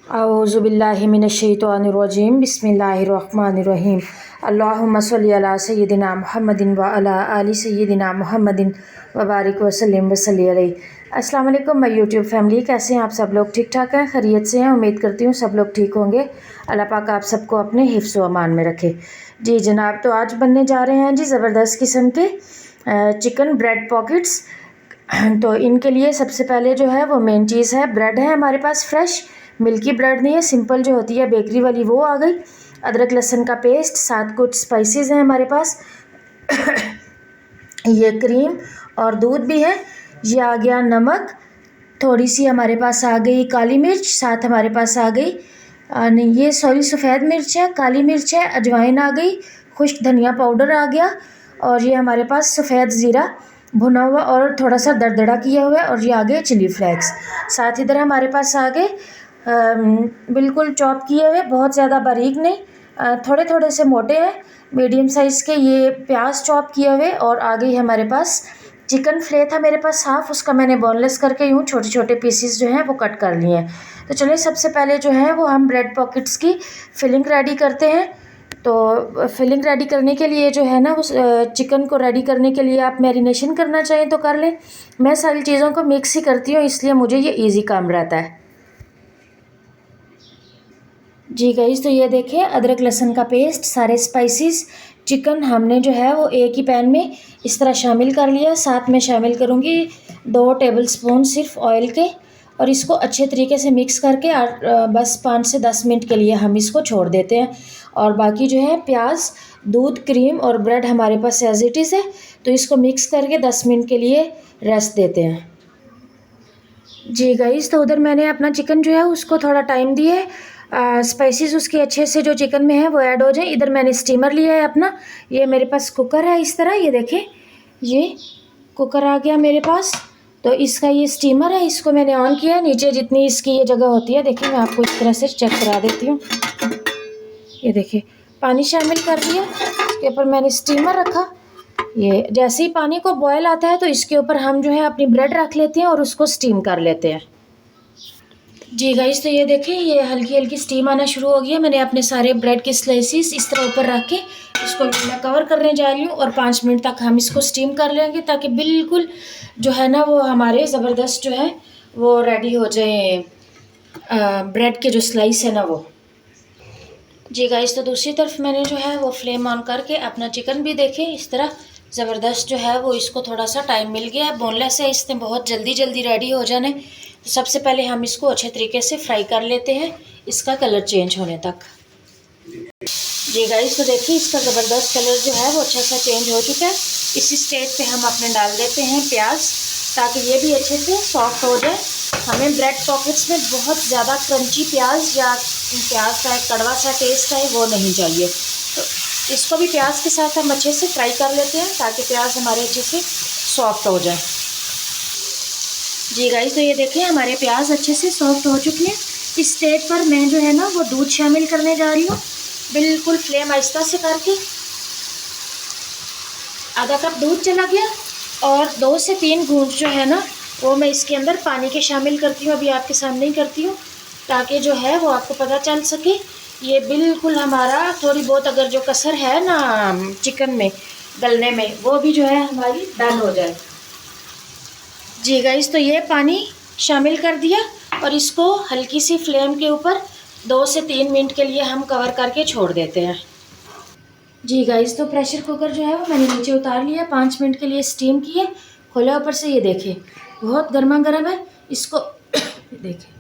औज़ुबिल्लाहि मिनश्शैतानिर्रजीम बिस्मिल्लाहिर्रहमानिर्रहीम अल्लाहुम्मा सल्लि अला सय्यिदिना मुहम्मदिन व अला आलि सय्यिदिना मुहम्मदिन व बारिक वसल्लिम वसल्लि अलैहि। अस्सलाम वालेकुम माय यूट्यूब फैमिली, कैसे हैं आप सब लोग? ठीक ठाक हैं, खैरियत से हैं? उम्मीद करती हूँ सब लोग ठीक होंगे। अल्लाह पाक आप सबको अपने हिफ्ज़ व अमान में रखे। जी जनाब, तो आज बनने जा रहे हैं जी ज़बरदस्त किस्म के चिकन ब्रेड पॉकेट्स। तो इनके लिए सबसे पहले जो है वो मेन चीज़ है ब्रेड है हमारे पास। फ्रेश मिल्की ब्रेड नहीं है, सिंपल जो होती है बेकरी वाली वो आ गई। अदरक लहसुन का पेस्ट, साथ कुछ स्पाइसेस हैं हमारे पास। ये क्रीम और दूध भी है। ये आ गया नमक, थोड़ी सी हमारे पास आ गई काली मिर्च, साथ हमारे पास आ गई नहीं ये सॉरी सफ़ेद मिर्च है, काली मिर्च है, अजवाइन आ गई, खुश्क धनिया पाउडर आ गया, और ये हमारे पास सफ़ेद ज़ीरा भुना हुआ और थोड़ा सा दरदरा किया हुआ है, और ये आ गए चिली फ्लेक्स। साथ इधर हमारे पास आ गए बिल्कुल चॉप किए हुए, बहुत ज़्यादा बारीक नहीं, थोड़े थोड़े से मोटे हैं, मीडियम साइज़ के ये प्याज चॉप किए हुए। और आ गई हमारे पास चिकन फिले था मेरे पास हाफ़, उसका मैंने बोनलेस करके यूँ छोटे छोटे पीसेस जो हैं वो कट कर लिए हैं। तो चलिए सबसे पहले जो है वो हम ब्रेड पॉकेट्स की फिलिंग रेडी करते हैं। तो फिलिंग रेडी करने के लिए जो है ना उस चिकन को रेडी करने के लिए आप मैरिनेशन करना चाहें तो कर लें। मैं सारी चीज़ों को मिक्स ही करती हूँ, इसलिए मुझे ये ईज़ी काम रहता है। जी गाइस, तो ये देखें अदरक लहसुन का पेस्ट, सारे स्पाइसेस, चिकन हमने जो है वो एक ही पैन में इस तरह शामिल कर लिया। साथ में शामिल करूँगी 2 टेबलस्पून सिर्फ ऑयल के, और इसको अच्छे तरीके से मिक्स करके बस 5 से 10 मिनट के लिए हम इसको छोड़ देते हैं। और बाकी जो है प्याज, दूध, क्रीम और ब्रेड हमारे पास एज इट इज़ है, तो इसको मिक्स करके 10 मिनट के लिए रेस्ट देते हैं। जी गाइस, तो उधर मैंने अपना चिकन जो है उसको थोड़ा टाइम दिए, स्पाइसेस उसके अच्छे से जो चिकन में है वो ऐड हो जाए। इधर मैंने स्टीमर लिया है अपना, ये मेरे पास कुकर है इस तरह, ये देखें ये कुकर आ गया मेरे पास। तो इसका ये स्टीमर है, इसको मैंने ऑन किया है। नीचे जितनी इसकी ये जगह होती है, देखिए मैं आपको इस तरह से चेक करा देती हूँ। ये देखिए पानी शामिल कर दिया, इसके ऊपर मैंने स्टीमर रखा। ये जैसे ही पानी को बॉयल आता है तो इसके ऊपर हम जो है अपनी ब्रेड रख लेते हैं और उसको स्टीम कर लेते हैं। जी गाइस, तो ये देखिए ये हल्की हल्की स्टीम आना शुरू हो गया। मैंने अपने सारे ब्रेड के स्लाइसिस इस तरह ऊपर रख के इसको मैं कवर करने जा रही हूँ, और 5 मिनट तक हम इसको स्टीम कर लेंगे, ताकि बिल्कुल जो है ना वो हमारे ज़बरदस्त जो है वो रेडी हो जाए ब्रेड के जो स्लाइस है ना वो। जी गाइस, तो दूसरी तरफ मैंने जो है वो फ्लेम ऑन करके अपना चिकन भी देखें इस तरह ज़बरदस्त जो है वो, इसको थोड़ा सा टाइम मिल गया है, बोनलेस है, इसने बहुत जल्दी जल्दी रेडी हो जाने। तो सबसे पहले हम इसको अच्छे तरीके से फ्राई कर लेते हैं, इसका कलर चेंज होने तक। जी गाइस, तो देखिए इसका ज़बरदस्त कलर जो है वो अच्छा सा चेंज हो चुका है। इसी स्टेज पे हम अपने डाल देते हैं प्याज, ताकि ये भी अच्छे से सॉफ्ट हो जाए। हमें ब्रेड पॉकेट्स में बहुत ज़्यादा क्रंची प्याज या प्याज का एक कड़वा सा टेस्ट है वो नहीं चाहिए। तो इसको भी प्याज के साथ हम अच्छे से फ्राई कर लेते हैं, ताकि प्याज हमारे अच्छे से सॉफ्ट हो जाए। जी गाइस, तो ये देखें हमारे प्याज अच्छे से सॉफ्ट हो चुके हैं। इस स्टेज पर मैं जो है ना वो दूध शामिल करने जा रही हूँ, बिल्कुल फ्लेम आहिस्ता से करके। आधा कप दूध चला गया, और 2 से 3 घूंट जो है ना वो मैं इसके अंदर पानी के शामिल करती हूँ। अभी आपके सामने ही करती हूँ, ताकि जो है वो आपको पता चल सके। ये बिल्कुल हमारा थोड़ी बहुत अगर जो कसर है ना चिकन में गलने में, वो भी जो है हमारी डन हो जाए। जी गाइस, तो ये पानी शामिल कर दिया, और इसको हल्की सी फ्लेम के ऊपर 2 से 3 मिनट के लिए हम कवर करके छोड़ देते हैं। जी गाइस, तो प्रेशर कुकर जो है वो मैंने नीचे उतार लिया, 5 मिनट के लिए स्टीम किए, खोला ऊपर से। ये देखें बहुत गर्मा गर्म है, इसको देखें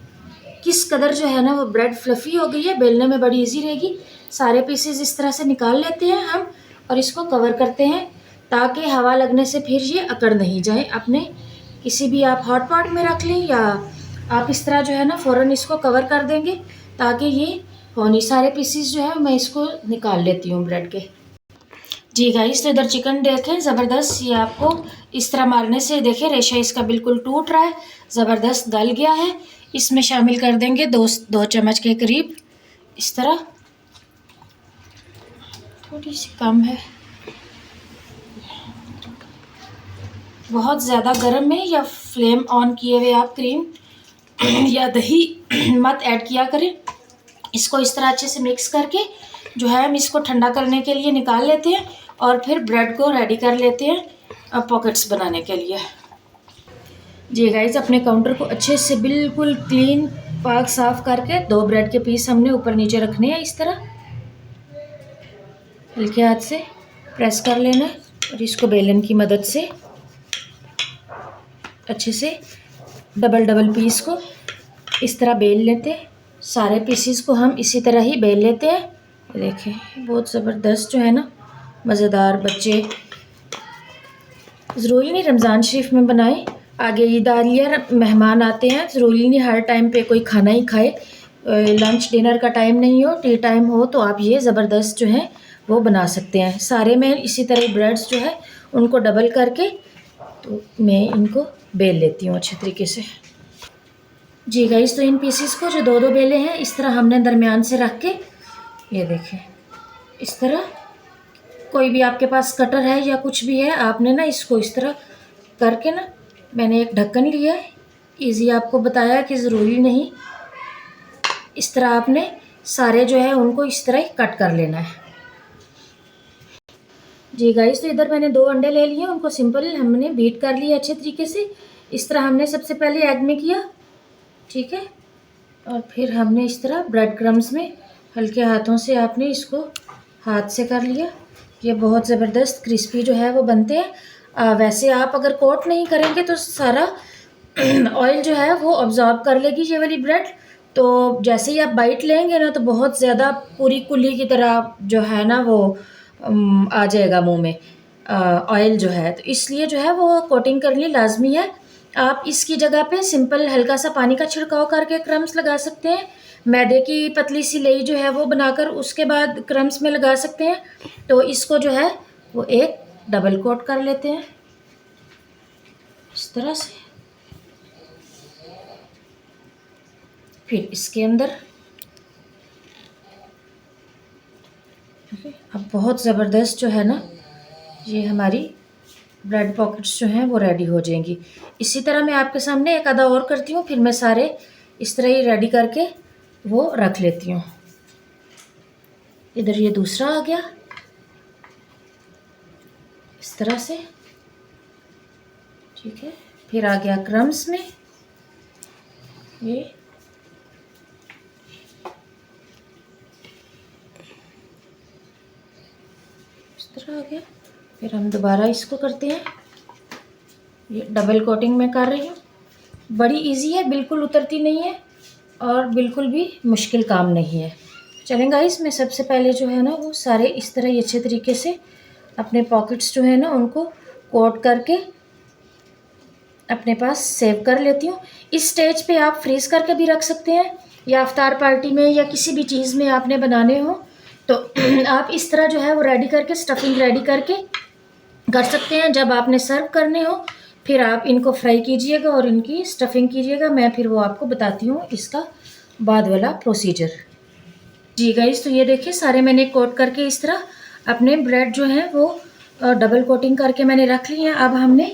किस कदर जो है ना वो ब्रेड फ्लफ़ी हो गई है, बेलने में बड़ी इजी रहेगी। सारे पीसेस इस तरह से निकाल लेते हैं हम, और इसको कवर करते हैं, ताकि हवा लगने से फिर ये अकड़ नहीं जाए। अपने किसी भी आप हॉट पॉट में रख लें, या आप इस तरह जो है ना फ़ौरन इसको कवर कर देंगे, ताकि ये होनी। सारे पीसेस जो है मैं इसको निकाल लेती हूँ ब्रेड के। जी गाइस, तो इधर चिकन देखें ज़बरदस्त, ये आपको इस तरह मारने से देखें रेशा इसका बिल्कुल टूट रहा है, ज़बरदस्त गल गया है। इसमें शामिल कर देंगे 2 चम्मच के करीब इस तरह, थोड़ी सी कम है, बहुत ज़्यादा गर्म है, या फ्लेम ऑन किए हुए आप क्रीम या दही मत ऐड किया करें। इसको इस तरह अच्छे से मिक्स करके जो है हम इसको ठंडा करने के लिए निकाल लेते हैं और फिर ब्रेड को रेडी कर लेते हैं पॉकेट्स बनाने के लिए। जी गाइस, अपने काउंटर को अच्छे से बिल्कुल क्लीन पाक साफ करके 2 ब्रेड के पीस हमने ऊपर नीचे रखने हैं। इस तरह हल्के हाथ से प्रेस कर लेना है और इसको बेलन की मदद से अच्छे से डबल पीस को इस तरह बेल लेते हैं। सारे पीसीस को हम इसी तरह ही बेल लेते हैं। देखें बहुत ज़बरदस्त जो है ना मज़ेदार। बच्चे ज़रूरी नहीं रमज़ान शरीफ में बनाएं, आगे ईद आ रही है, मेहमान आते हैं, ज़रूरी नहीं हर टाइम पे कोई खाना ही खाए। लंच डिनर का टाइम नहीं हो, टी टाइम हो, तो आप ये ज़बरदस्त जो है वो बना सकते हैं। सारे में इसी तरह ब्रेड्स जो है उनको डबल करके तो मैं इनको बेल लेती हूँ अच्छे तरीके से। जी गाइस, तो इन पीसेस को जो 2 बेले हैं इस तरह हमने दरमियान से रख के, ये देखें इस तरह, कोई भी आपके पास कटर है या कुछ भी है, आपने ना इसको इस तरह करके ना, मैंने एक ढक्कन लिया है, इजी आपको बताया कि ज़रूरी नहीं, इस तरह आपने सारे जो है उनको इस तरह ही कट कर लेना है। जी गाइस, तो इधर मैंने 2 अंडे ले लिए, उनको सिंपल हमने बीट कर लिया अच्छे तरीके से। इस तरह हमने सबसे पहले एग में किया, ठीक है, और फिर हमने इस तरह ब्रेड क्रम्स में हल्के हाथों से आपने इसको हाथ से कर लिया। ये बहुत ज़बरदस्त क्रिस्पी जो है वो बनते हैं। वैसे आप अगर कोट नहीं करेंगे तो सारा ऑयल जो है वो अब्जॉर्ब कर लेगी ये वाली ब्रेड। तो जैसे ही आप बाइट लेंगे ना तो बहुत ज़्यादा पूरी कुल्ली की तरह जो है ना वो आ जाएगा मुंह में ऑयल जो है। तो इसलिए जो है वो कोटिंग करनी लाजमी है। आप इसकी जगह पे सिंपल हल्का सा पानी का छिड़काव करके क्रम्स लगा सकते हैं। मैदे की पतली सी लेई जो है वो बनाकर उसके बाद क्रम्स में लगा सकते हैं। तो इसको जो है वो एक डबल कोट कर लेते हैं इस तरह से। फिर इसके अंदर अब बहुत ज़बरदस्त जो है ना ये हमारी ब्रेड पॉकेट्स जो हैं वो रेडी हो जाएंगी। इसी तरह मैं आपके सामने एक आधा और करती हूँ, फिर मैं सारे इस तरह ही रेडी करके वो रख लेती हूँ। इधर ये दूसरा आ गया इस तरह से, ठीक है। फिर आ गया क्रम्स में ये, इस तरह आ गया। फिर हम दोबारा इसको करते हैं, ये डबल कोटिंग में कर रही हूँ। बड़ी इजी है, बिल्कुल उतरती नहीं है और बिल्कुल भी मुश्किल काम नहीं है। चलें गाइस, मैं सबसे पहले जो है ना वो सारे इस तरह ही अच्छे तरीके से अपने पॉकेट्स जो है ना उनको कोट करके अपने पास सेव कर लेती हूँ। इस स्टेज पे आप फ्रीज़ करके भी रख सकते हैं या अफ्तार पार्टी में या किसी भी चीज़ में आपने बनाने हो तो आप इस तरह जो है वो रेडी करके स्टफिंग रेडी करके कर सकते हैं। जब आपने सर्व करने हो फिर आप इनको फ्राई कीजिएगा और इनकी स्टफिंग कीजिएगा। मैं फिर वो आपको बताती हूँ इसका बाद वाला प्रोसीजर। जी गाइस, तो ये देखिए सारे मैंने कोट करके इस तरह अपने ब्रेड जो हैं वो डबल कोटिंग करके मैंने रख ली हैं। अब हमने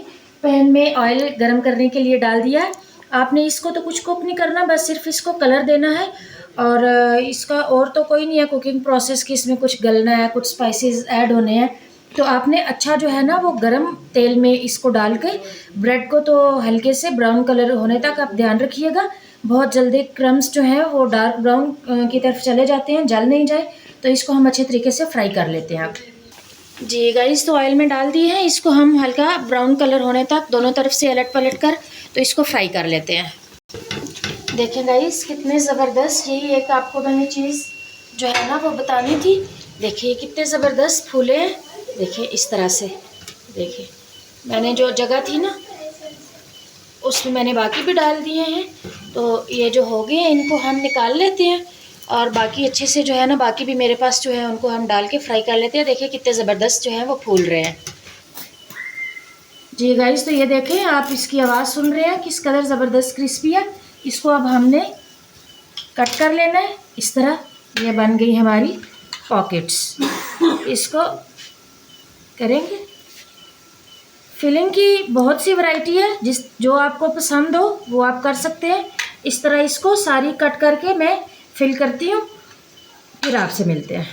पैन में ऑयल गरम करने के लिए डाल दिया है। आपने इसको तो कुछ कुक नहीं करना, बस सिर्फ इसको कलर देना है और इसका और तो कोई नहीं है कुकिंग प्रोसेस कि इसमें कुछ गलना है, कुछ स्पाइसेस ऐड होने हैं। तो आपने अच्छा जो है ना वो गरम तेल में इसको डाल के ब्रेड को तो हल्के से ब्राउन कलर होने तक आप ध्यान रखिएगा। बहुत जल्दी क्रम्स जो हैं वो डार्क ब्राउन की तरफ चले जाते हैं, जल नहीं जाए। तो इसको हम अच्छे तरीके से फ्राई कर लेते हैं। आप जी गाइस, तो ऑयल में डाल दिए हैं, इसको हम हल्का ब्राउन कलर होने तक दोनों तरफ से अलट पलट कर तो इसको फ्राई कर लेते हैं। देखें गाइस कितने ज़बरदस्त, यही एक आपको मैंने चीज़ जो है ना वो बतानी थी। देखिए कितने ज़बरदस्त फूले हैं, देखिए इस तरह से। देखिए मैंने जो जगह थी ना उसमें मैंने बाकी भी डाल दिए हैं। तो ये जो हो गए हैं इनको हम निकाल लेते हैं और बाकी अच्छे से जो है ना बाकी भी मेरे पास जो है उनको हम डाल के फ्राई कर लेते हैं। देखिए कितने ज़बरदस्त जो है वो फूल रहे हैं। जी गाइस, तो ये देखें आप इसकी आवाज़ सुन रहे हैं किस कदर ज़बरदस्त क्रिस्पी है। इसको अब हमने कट कर लेना है इस तरह। ये बन गई हमारी पॉकेट्स। इसको करेंगे फिलिंग की बहुत सी वैरायटी है, जो आपको पसंद हो वो आप कर सकते हैं। इस तरह इसको सारी कट करके मैं फिल करती हूँ, फिर आपसे मिलते हैं।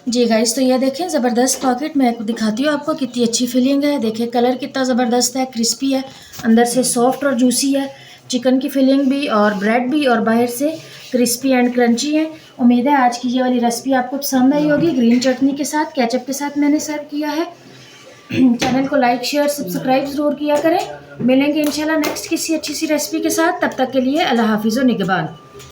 जी गाइस, तो ये देखें ज़बरदस्त पॉकेट मैं दिखाती हूँ आपको कितनी अच्छी फिलिंग है। देखें कलर कितना ज़बरदस्त है, क्रिस्पी है, अंदर से सॉफ्ट और जूसी है, चिकन की फिलिंग भी और ब्रेड भी, और बाहर से क्रिस्पी एंड क्रंची है। उम्मीद है आज की ये वाली रेसिपी आपको पसंद आई होगी। ग्रीन चटनी के साथ, केचप के साथ मैंने सर्व किया है। चैनल को लाइक शेयर सब्सक्राइब ज़रूर किया करें। मिलेंगे इंशाल्लाह नेक्स्ट किसी अच्छी सी रेसिपी के साथ। तब तक के लिए अल्लाह हाफिज़ व निगहबान।